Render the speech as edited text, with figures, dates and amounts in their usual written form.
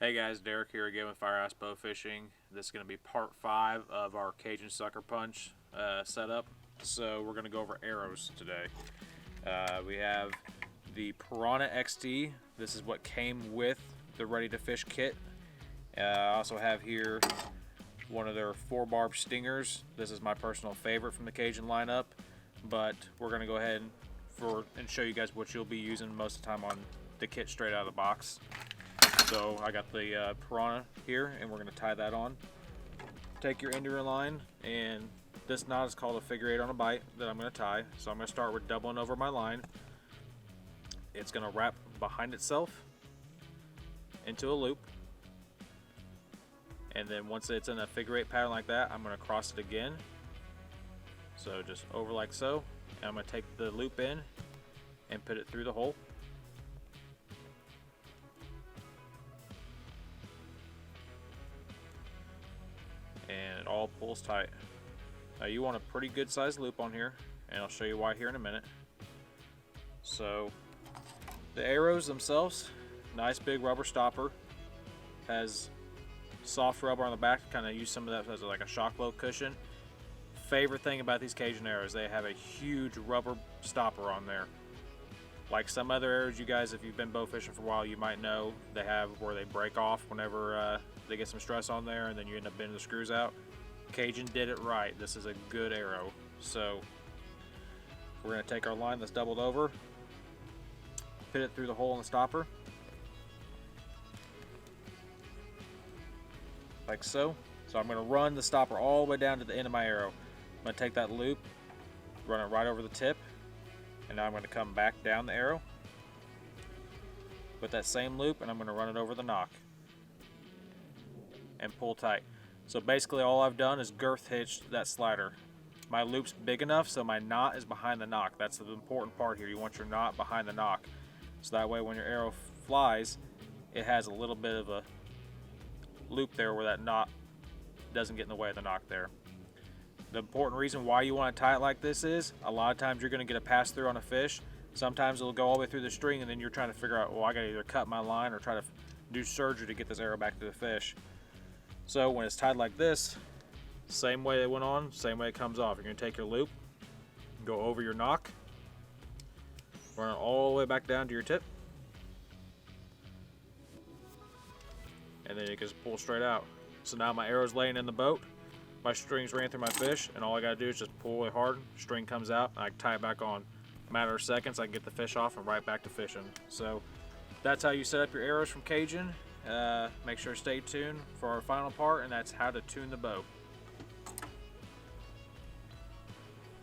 Hey guys, Derek here again with Firehouse Bowfishing. This is going to be part 5 of our Cajun Sucker Punch setup. So we're going to go over arrows today. We have the Piranha XT. This is what came with the Ready to Fish kit. I also have here one of their 4-barb stingers. This is my personal favorite from the Cajun lineup, but we're going to go ahead and show you guys what you'll be using most of the time on the kit straight out of the box. So I got the Piranha here, and we're going to tie that on. Take your end of your line, and this knot is called a figure 8 on a bite that I'm going to tie. So I'm going to start with doubling over my line. It's going to wrap behind itself into a loop, and then once it's in a figure 8 pattern like that, I'm going to cross it again. So just over like so, and I'm going to take the loop in and put it through the hole. And it all pulls tight. Now you want a pretty good sized loop on here, and I'll show you why here in a minute. So the arrows themselves, nice big rubber stopper, has soft rubber on the back, kind of use some of that as like a shock low cushion. Favorite thing about these Cajun arrows, they have a huge rubber stopper on there. Like some other arrows, you guys, if you've been bow fishing for a while, you might know they have where they break off whenever they get some stress on there, and then you end up bending the screws out. Cajun did it right. This is a good arrow. So we're going to take our line that's doubled over, put it through the hole in the stopper, like so. So I'm going to run the stopper all the way down to the end of my arrow. I'm going to take that loop, run it right over the tip, and now I'm going to come back down the arrow with that same loop, and I'm going to run it over the nock and pull tight. So basically all I've done is girth hitched that slider. My loop's big enough so my knot is behind the nock. That's the important part here. You want your knot behind the nock, so that way when your arrow flies, it has a little bit of a loop there where that knot doesn't get in the way of the nock there. The important reason why you want to tie it like this is, a lot of times you're going to get a pass through on a fish. Sometimes it'll go all the way through the string, and then you're trying to figure out, well, I got to either cut my line or try to do surgery to get this arrow back to the fish. So when it's tied like this, same way it went on, same way it comes off. You're going to take your loop, go over your nock, run it all the way back down to your tip, and then you can just pull straight out. So now my arrow's laying in the boat, my string's ran through my fish, and all I gotta do is just pull really hard, string comes out, and I can tie it back on. In a matter of seconds, I can get the fish off and right back to fishing. So that's how you set up your arrows from Cajun. Make sure to stay tuned for our final part, and that's how to tune the bow.